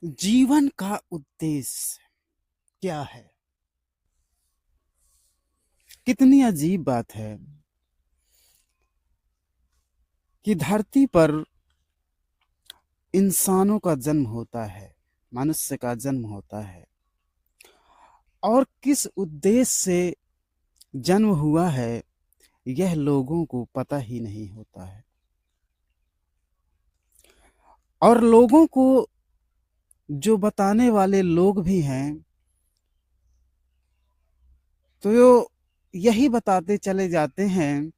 जीवन का उद्देश्य क्या है? कितनी अजीब बात है कि धरती पर इंसानों का जन्म होता है, मनुष्य का जन्म होता है और किस उद्देश्य से जन्म हुआ है यह लोगों को पता ही नहीं होता है। और लोगों को जो बताने वाले लोग भी हैं तो यही बताते चले जाते हैं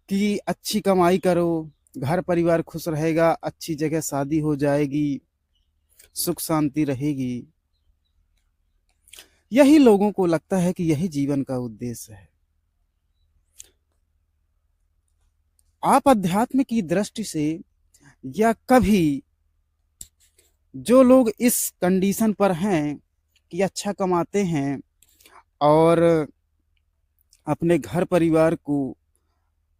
कि अच्छी कमाई करो, घर परिवार खुश रहेगा, अच्छी जगह शादी हो जाएगी, सुख शांति रहेगी। यही लोगों को लगता है कि यही जीवन का उद्देश्य है। आप अध्यात्म की दृष्टि से या कभी जो लोग इस कंडीशन पर हैं कि अच्छा कमाते हैं और अपने घर परिवार को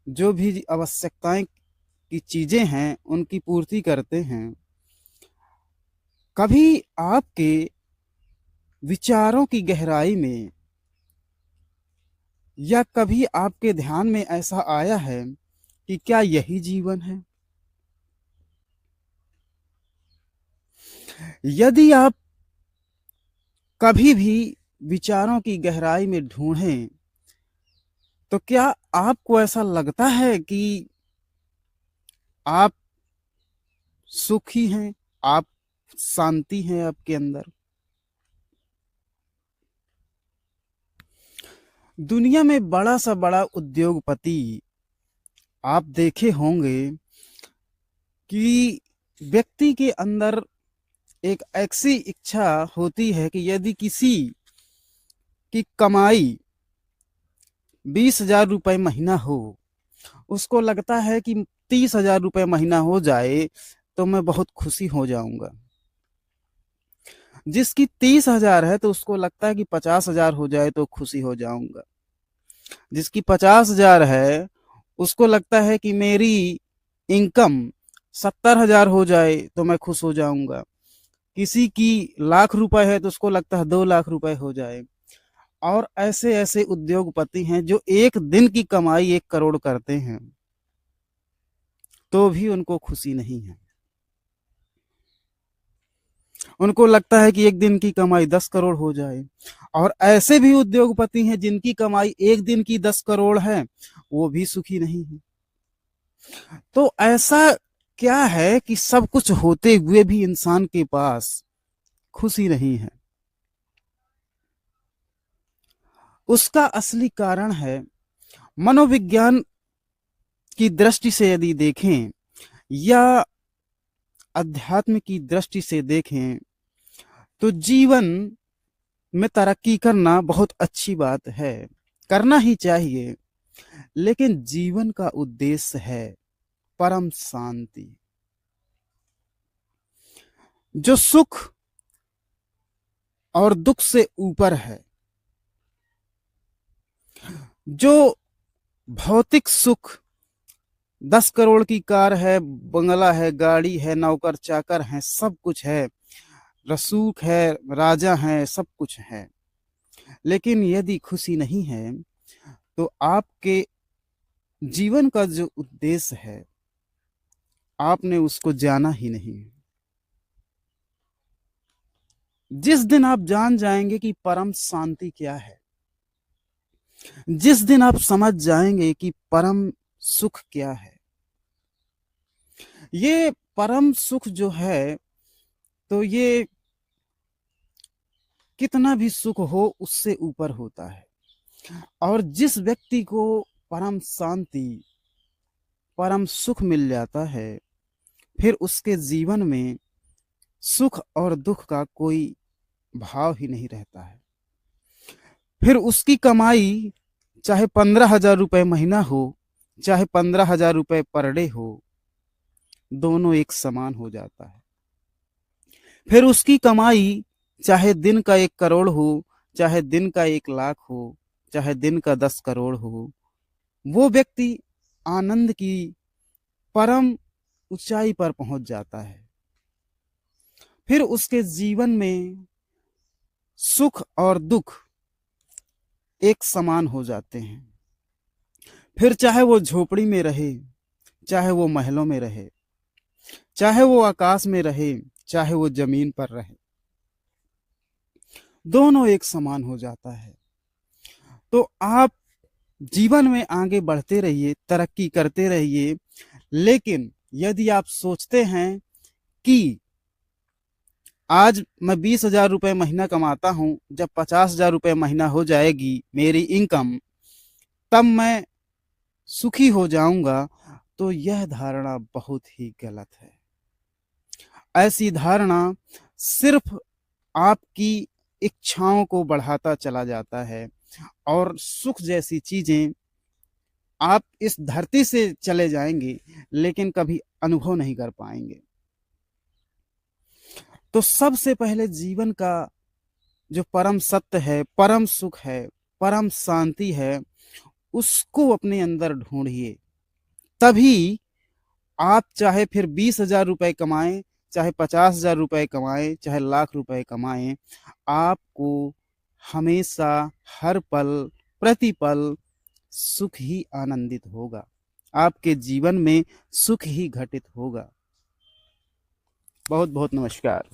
जो भी आवश्यकताएं की चीजें हैं उनकी पूर्ति करते हैं, कभी आपके विचारों की गहराई में या कभी आपके ध्यान में ऐसा आया है कि क्या यही जीवन है? यदि आप कभी भी विचारों की गहराई में ढूंढें तो क्या आपको ऐसा लगता है कि आप सुखी हैं, आप शांति हैं आपके अंदर? दुनिया में बड़ा सा बड़ा उद्योगपति आप देखे होंगे कि व्यक्ति के अंदर एक ऐसी इच्छा होती है कि यदि किसी की कमाई 20,000 रुपए महीना हो, उसको लगता है कि 30,000 रुपए महीना हो जाए तो मैं बहुत खुशी हो जाऊंगा। जिसकी 30,000 है तो उसको लगता है कि 50,000 हो जाए तो खुशी हो जाऊंगा। जिसकी 50,000 है उसको लगता है कि मेरी इनकम 70,000 हो जाए तो मैं खुश हो जाऊंगा। किसी की लाख रुपए है तो उसको लगता है 2 लाख रुपए हो जाए। और ऐसे ऐसे उद्योगपति हैं जो एक दिन की कमाई 1 करोड़ करते हैं तो भी उनको खुशी नहीं है। उनको लगता है कि एक दिन की कमाई 10 करोड़ हो जाए। और ऐसे भी उद्योगपति हैं जिनकी कमाई एक दिन की 10 करोड़ है, वो भी सुखी नहीं है। तो ऐसा क्या है कि सब कुछ होते हुए भी इंसान के पास खुशी नहीं है? उसका असली कारण है, मनोविज्ञान की दृष्टि से यदि देखें या अध्यात्म की दृष्टि से देखें तो जीवन में तरक्की करना बहुत अच्छी बात है, करना ही चाहिए। लेकिन जीवन का उद्देश्य है परम शांति, जो सुख और दुख से ऊपर है। जो भौतिक सुख, 10 करोड़ की कार है, बंगला है, गाड़ी है, नौकर चाकर है, सब कुछ है, रसूख है, राजा है, सब कुछ है। लेकिन यदि खुशी नहीं है तो आपके जीवन का जो उद्देश्य है आपने उसको जाना ही नहीं। जिस दिन आप जान जाएंगे कि परम शांति क्या है, जिस दिन आप समझ जाएंगे कि परम सुख क्या है, ये परम सुख जो है तो ये कितना भी सुख हो उससे ऊपर होता है। और जिस व्यक्ति को परम शांति, परम सुख मिल जाता है, फिर उसके जीवन में सुख और दुख का कोई भाव ही नहीं रहता है। फिर उसकी कमाई चाहे 15,000 रुपए महीना हो, चाहे 15,000 रुपए पर डे हो, दोनों एक समान हो जाता है। फिर उसकी कमाई चाहे दिन का 1 करोड़ हो, चाहे दिन का 1 लाख हो, चाहे दिन का 10 करोड़ हो, वो व्यक्ति आनंद की परम ऊंचाई पर पहुंच जाता है। फिर उसके जीवन में सुख और दुख एक समान हो जाते हैं। फिर चाहे वो झोपड़ी में रहे, चाहे वो महलों में रहे, चाहे वो आकाश में रहे, चाहे वो जमीन पर रहे, दोनों एक समान हो जाता है। तो आप जीवन में आगे बढ़ते रहिए, तरक्की करते रहिए, लेकिन यदि आप सोचते हैं कि आज मैं 20,000 रुपये महीना कमाता हूं, जब 50,000 रुपये महीना हो जाएगी मेरी इनकम, तब मैं सुखी हो जाऊंगा, तो यह धारणा बहुत ही गलत है। ऐसी धारणा सिर्फ आपकी इच्छाओं को बढ़ाता चला जाता है, और सुख जैसी चीजें आप इस धरती से चले जाएंगे लेकिन कभी अनुभव नहीं कर पाएंगे। तो सबसे पहले जीवन का जो परम सत्य है, परम सुख है, परम शांति है, उसको अपने अंदर ढूंढिए। तभी आप चाहे फिर 20,000 रुपए कमाएं, चाहे 50,000 रुपए कमाएं, चाहे लाख रुपए कमाएं, आपको हमेशा, हर पल, प्रतिपल सुख ही आनंदित होगा। आपके जीवन में सुख ही घटित होगा। बहुत बहुत नमस्कार।